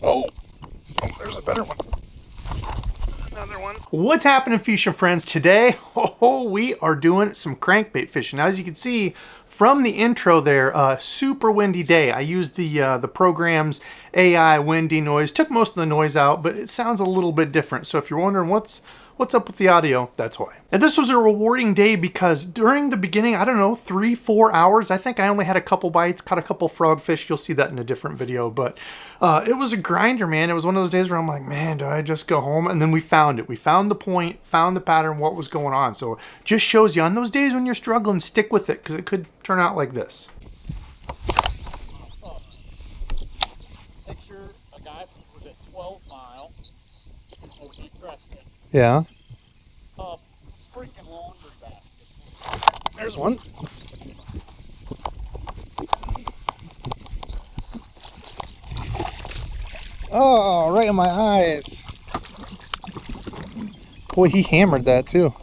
Oh, there's a better one. Another one. What's happening, fishing friends? Today, we are doing some crankbait fishing. Now, as you can see from the intro there, super windy day. I used the program's AI wind denoise. Took most of the noise out, but it sounds a little bit different. So if you're wondering what's up with the audio, that's why. And this was a rewarding day because during the beginning, I don't know, 3-4 hours, I think I only had a couple bites, caught a couple frogfish. You'll see that in a different video, but it was a grinder, man. It was one of those days where I'm like, man, do I just go home? And then we found it. We found the point, found the pattern, what was going on. So it just shows you on those days when you're struggling, stick with it because it could turn out like this. Picture a guy was at 12 Mile over in Preston. Yeah. A freaking laundry basket. There's one. Oh, right in my eyes. Boy, he hammered that too.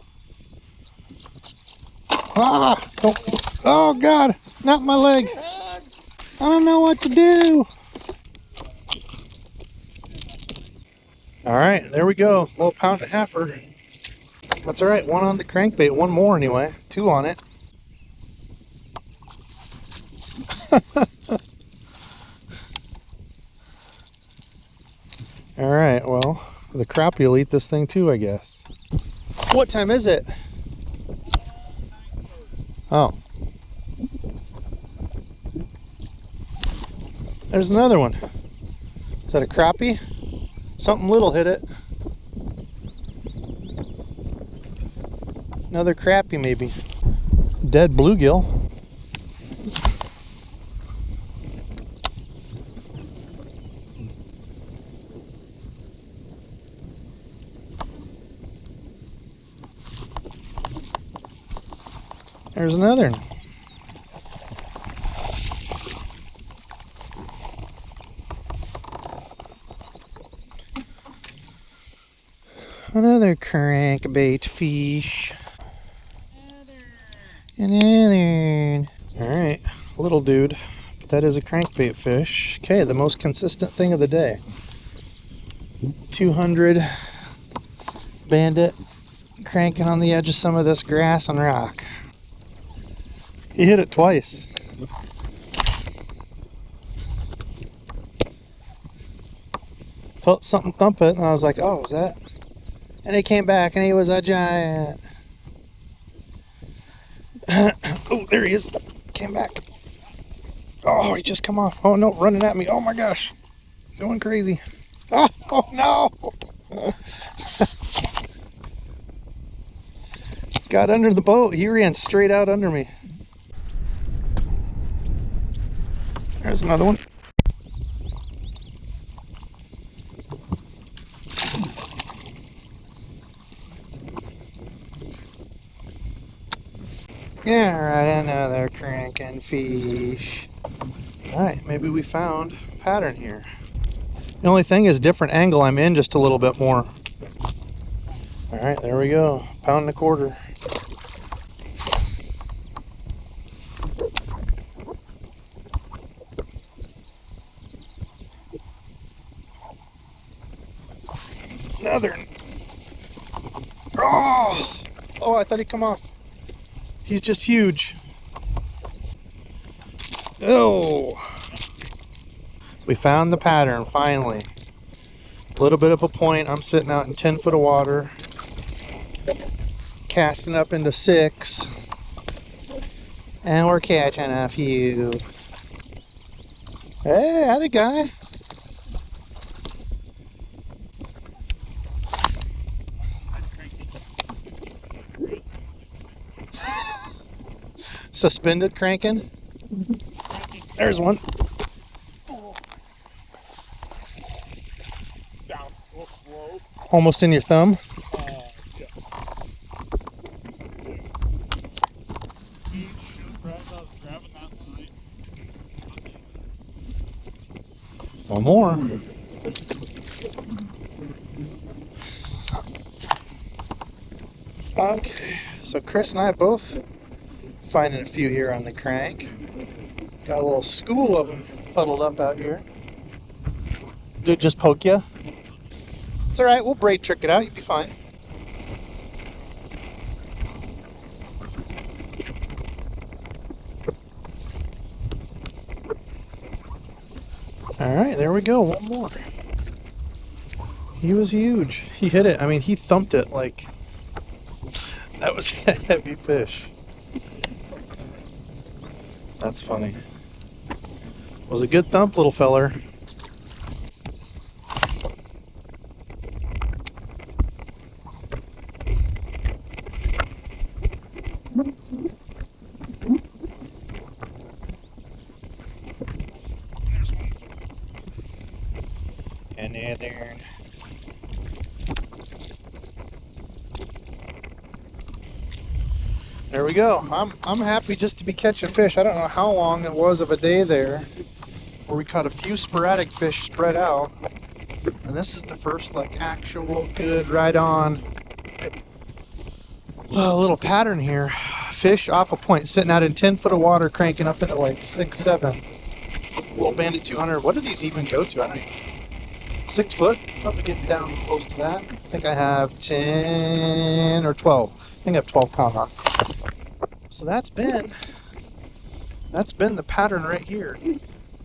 Ah! Oh God, not my leg. I don't know what to do. All right, there we go. A little pound and a halfer. That's all right. One on the crankbait. One more anyway. Two on it. All right. Well, the crappie will eat this thing too, I guess. What time is it? Oh. There's another one. Is that a crappie? Something little hit it. Another crappie maybe. Dead bluegill. There's another one. Another crankbait fish. Another. Alright, little dude. But that is a crankbait fish. Okay, the most consistent thing of the day. 200 Bandit cranking on the edge of some of this grass and rock. He hit it twice. Felt something thump it and I was like, oh, is that? And he came back and he was a giant. Oh, there he is. Came back. Oh, he just come off. Oh no, running at me. Oh my gosh. Going crazy. Oh no. Got under the boat. He ran straight out under me. There's another one. Yeah, right, another cranking fish. Alright, maybe we found a pattern here. The only thing is different angle I'm in just a little bit more. Alright, there we go. Pound and a quarter. Another. Oh, I thought he'd come off. He's just huge. Oh, we found the pattern finally. A little bit of a point. I'm sitting out in 10 foot of water, casting up into 6, and we're catching a few. Hey, howdy, guy. Suspended cranking. There's one. Almost in your thumb. Yeah. One more. Okay, so Chris and I both finding a few here on the crank. Got a little school of them huddled up out here. Did it just poke you? It's all right. We'll braid trick it out. You'll be fine. All right, there we go. One more. He was huge. He hit it. I mean, he thumped it like that was a heavy fish. That's funny. It was a good thump, little feller. Another. There we go. I'm happy just to be catching fish. I don't know how long it was of a day there where we caught a few sporadic fish spread out, and this is the first like actual good right on little pattern here. Fish off a point, sitting out in 10 foot of water, cranking up into like 6, 7. Little Bandit 200. What do these even go to? I mean, 6 foot, probably getting down close to that. I think I have 10 or 12. I think I have 12 pound on. So that's been the pattern right here.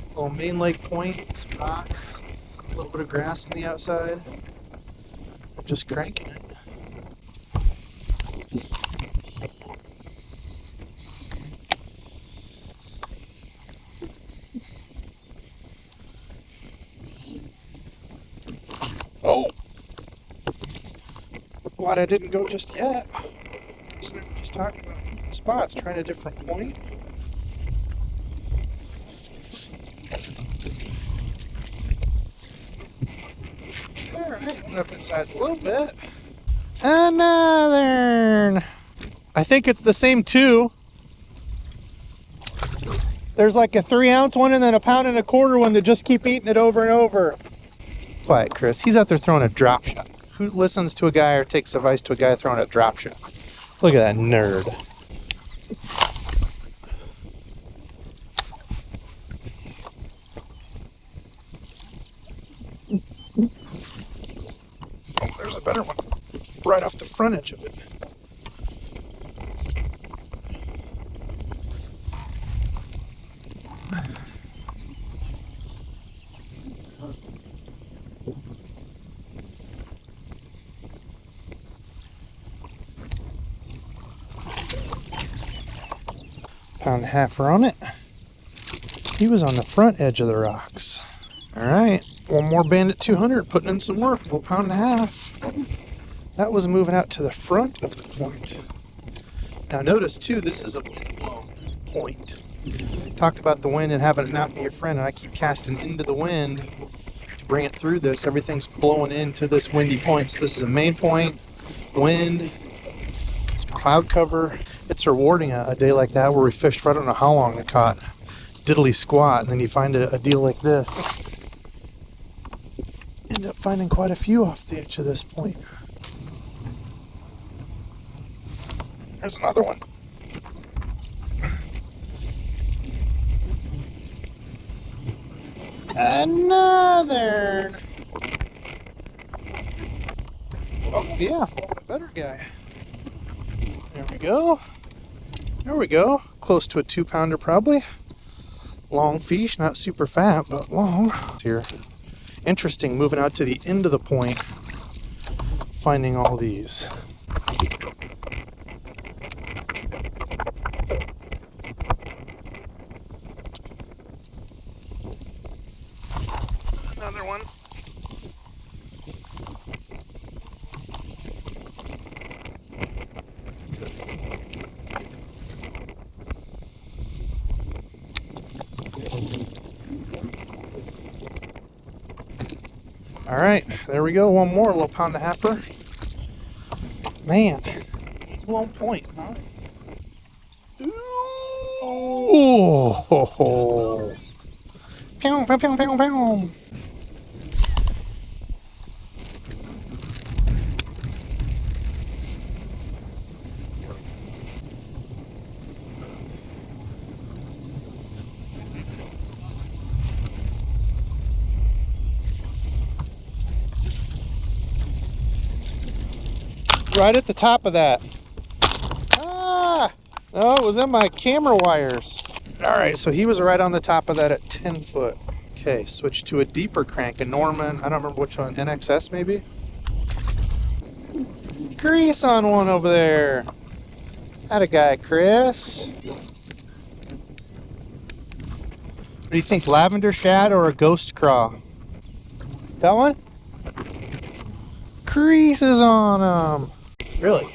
Little main lake point, some rocks, a little bit of grass on the outside. Just cranking it. Oh, glad I didn't go just yet. Just talking about spots, trying a different point. All right, went up in size a little bit. Another. I think it's the same two. There's like a 3 ounce one and then a 1.25 pound one that just keep eating it over and over. Quiet, Chris. He's out there throwing a drop shot. Who listens to a guy or takes advice to a guy throwing a drop shot? Look at that nerd. Oh, there's a better one. Right off the front edge of it. £1.5 on it. He was on the front edge of the rocks. All right, one more Bandit 200, putting in some work. Well, £1.5. That was moving out to the front of the point. Now notice too, this is a wind-blown point. Talked about the wind and having it not be your friend, and I keep casting into the wind to bring it through this. Everything's blowing into this windy point. So this is a main point, wind, some cloud cover. It's rewarding a day like that where we fished for I don't know how long and caught diddly squat, and then you find a deal like this. End up finding quite a few off the edge of this point. There's another one. Another. Oh yeah, a better guy. There we go. There we go. Close to a 2-pounder probably. Long fish, not super fat, but long. Here. Interesting, moving out to the end of the point, finding all these. Another one. All right, there we go. One more, a little £1.5. Man, long point, huh? Ooh, ho, ho. Pew, pew, pew, pew, pew. right at the top of that. Ah! Oh, it was in my camera wires. All right, so he was right on the top of that at 10 foot. Okay, switch to a deeper crank, a Norman. I don't remember which one, NXS maybe? Grease on one over there. Atta guy, Chris. What do you think, lavender shad or a ghost craw? That one? Creases on them. Really?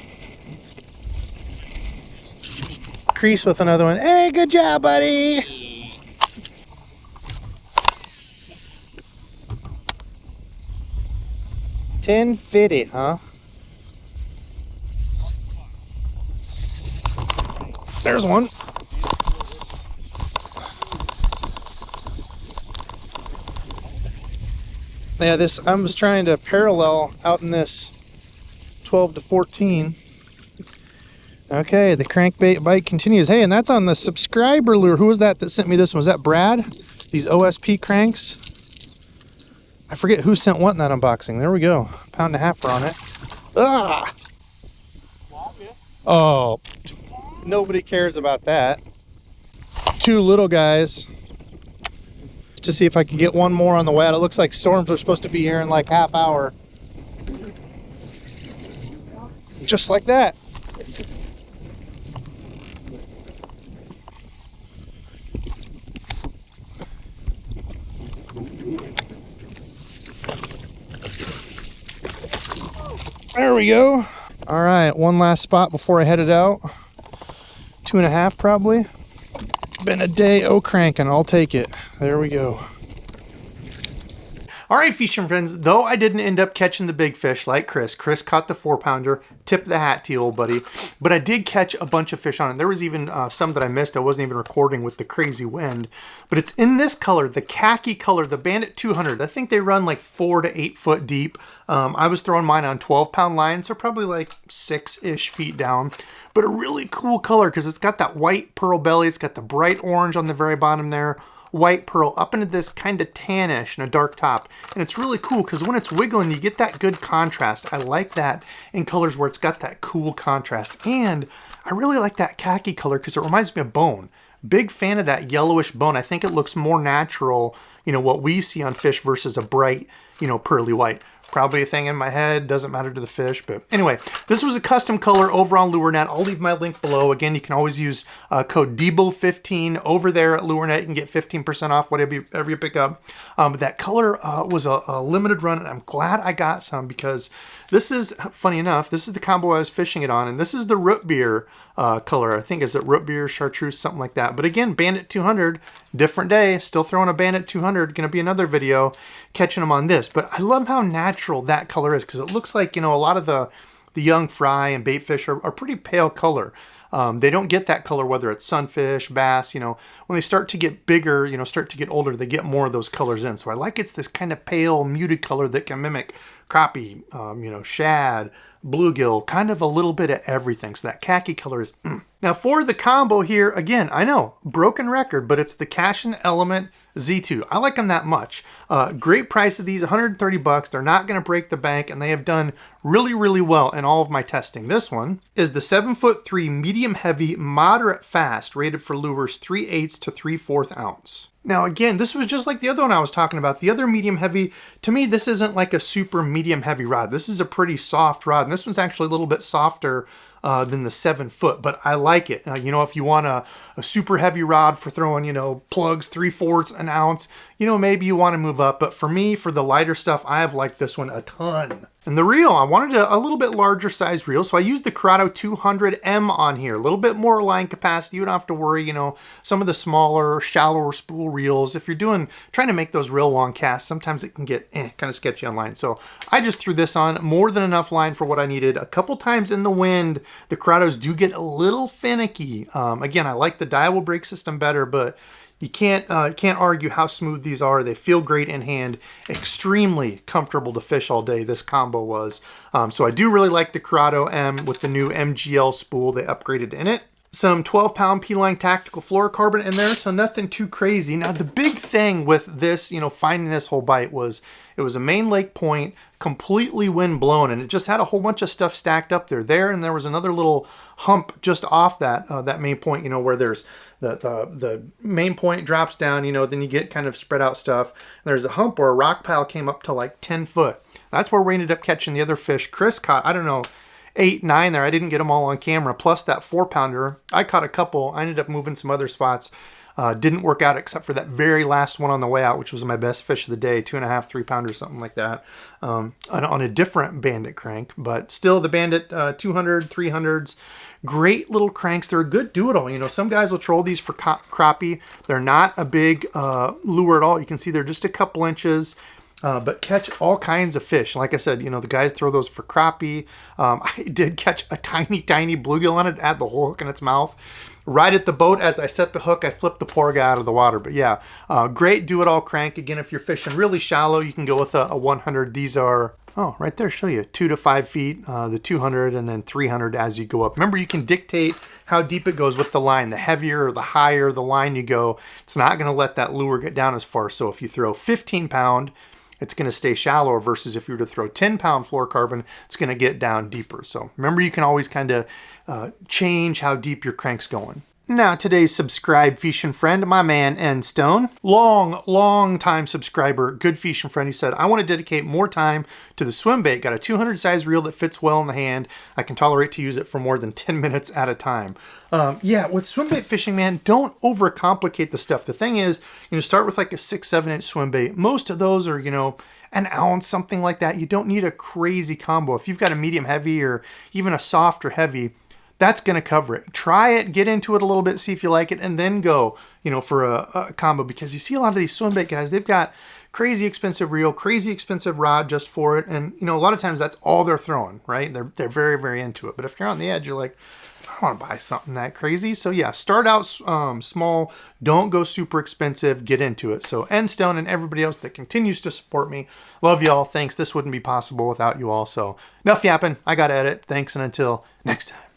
Crease with another one. Hey, good job, buddy. $10.50, huh? There's one. Yeah, I was trying to parallel out in this 12 to 14. Okay, the crankbait bite continues. Hey, and that's on the subscriber lure. Who was that sent me this one? Was that Brad? These OSP cranks? I forget who sent what in that unboxing. There we go. £1.50 on it. Ah! Oh, nobody cares about that. Two little guys. To see if I can get one more on the wet. It looks like storms are supposed to be here in like half hour. Just like that. There we go. All right, one last spot before I head it out. 2.5 probably. Been a day cranking, I'll take it. There we go. All right, fishing friends, though I didn't end up catching the big fish like Chris. Chris caught the 4-pounder, tip the hat to you, old buddy. But I did catch a bunch of fish on it. There was even some that I missed. I wasn't even recording with the crazy wind. But it's in this color, the khaki color, the Bandit 200. I think they run like 4 to 8 foot deep. I was throwing mine on 12-pound lines, so probably like 6-ish feet down. But a really cool color because it's got that white pearl belly. It's got the bright orange on the very bottom there. White pearl up into this kind of tannish and a dark top. And it's really cool because when it's wiggling, you get that good contrast. I like that in colors where it's got that cool contrast. And I really like that khaki color because it reminds me of bone. Big fan of that yellowish bone. I think it looks more natural, you know, what we see on fish versus a bright, you know, pearly white. Probably a thing in my head, doesn't matter to the fish, but anyway, this was a custom color over on LureNet. I'll leave my link below. Again, you can always use code DEBO15 over there at LureNet. You can get 15% off whatever you pick up. But that color was a limited run, and I'm glad I got some because this is, funny enough, this is the combo I was fishing it on, and this is the root beer color. I think is it root beer, chartreuse, something like that. But again, Bandit 200, different day, still throwing a Bandit 200. Going to be another video catching them on this. But I love how natural that color is because it looks like, you know, a lot of the young fry and bait fish are pretty pale color. They don't get that color whether it's sunfish, bass, you know, when they start to get bigger, you know, start to get older, they get more of those colors in. So I like it's this kind of pale, muted color that can mimic crappie, you know, shad, bluegill, kind of a little bit of everything. So that khaki color is Now for the combo here, again, I know, broken record, but it's the Cashin Element Z2. I like them that much. Great price of these, 130 bucks. They're not going to break the bank, and they have done really, really well in all of my testing. This one is the 7'3" medium heavy, moderate fast, rated for lures 3/8 to 3/4 ounce. Now again, this was just like the other one I was talking about. The other medium heavy, to me, this isn't like a super medium heavy rod. This is a pretty soft rod, and this one's actually a little bit softer than the 7 foot, but I like it. You know, if you want a super heavy rod for throwing, you know, plugs 3/4 an ounce, you know, maybe you want to move up. But for me, for the lighter stuff, I have liked this one a ton. And the reel, I wanted a little bit larger size reel, so I used the Corrado 200M on here. A little bit more line capacity. You don't have to worry, you know, some of the smaller, shallower spool reels. If you're trying to make those real long casts, sometimes it can get kind of sketchy on line. So I just threw this on, more than enough line for what I needed. A couple times in the wind, the Corrados do get a little finicky. Again, I like the dial brake system better, but you can't argue how smooth these are. They feel great in hand. Extremely comfortable to fish all day, this combo was. So I do really like the Corrado M with the new MGL spool they upgraded in it. Some 12-pound P-line tactical fluorocarbon in there, so nothing too crazy. Now, the big thing with this, finding this whole bite was it was a main lake point, completely wind blown, and it just had a whole bunch of stuff stacked up there, and there was another little hump just off that that main point, where there's the main point drops down, then you get kind of spread out stuff. And there's a hump where a rock pile came up to like 10 foot. That's where we ended up catching the other fish. Chris caught, I don't know, 8, 9 there. I didn't get them all on camera. Plus that 4-pounder. I caught a couple. I ended up moving some other spots. Didn't work out except for that very last one on the way out, which was my best fish of the day, 2.5, 3-pounder, something like that, on a different Bandit crank. But still, the Bandit 200, 300s, great little cranks. They're a good do-it-all. Some guys will troll these for crappie. They're not a big lure at all. You can see they're just a couple inches. But catch all kinds of fish. Like I said, the guys throw those for crappie. I did catch a tiny, tiny bluegill on it. It had the whole hook in its mouth. Right at the boat, as I set the hook, I flipped the poor guy out of the water. But yeah, great do-it-all crank. Again, if you're fishing really shallow, you can go with a 100. These are, oh, right there, show you, 2 to 5 feet, the 200 and then 300 as you go up. Remember, you can dictate how deep it goes with the line. The heavier or the higher the line you go, it's not going to let that lure get down as far. So if you throw 15-pound, it's going to stay shallower versus if you were to throw 10-pound fluorocarbon, it's going to get down deeper. So remember, you can always kind of change how deep your crank's going. Now, today's subscribed fishing friend, my man N Stone, long time subscriber, good fishing friend. He said, I want to dedicate more time to the swim bait. Got a 200 size reel that fits well in the hand. I can tolerate to use it for more than 10 minutes at a time. Yeah, with swim bait fishing, man, don't overcomplicate the stuff. The thing is, start with like a 6-7 inch swim bait. Most of those are, an ounce, something like that. You don't need a crazy combo. If you've got a medium heavy or even a soft or heavy, that's going to cover it. Try it, get into it a little bit, see if you like it, and then go, for a combo, because you see a lot of these swim bait guys, they've got crazy expensive reel, crazy expensive rod just for it. And, a lot of times that's all they're throwing, right? They're very, very into it. But if you're on the edge, you're like, I don't want to buy something that crazy. So yeah, start out small, don't go super expensive, get into it. So N Stone and everybody else that continues to support me, love y'all. Thanks. This wouldn't be possible without you all. So enough yapping. I got to edit. Thanks. And until next time.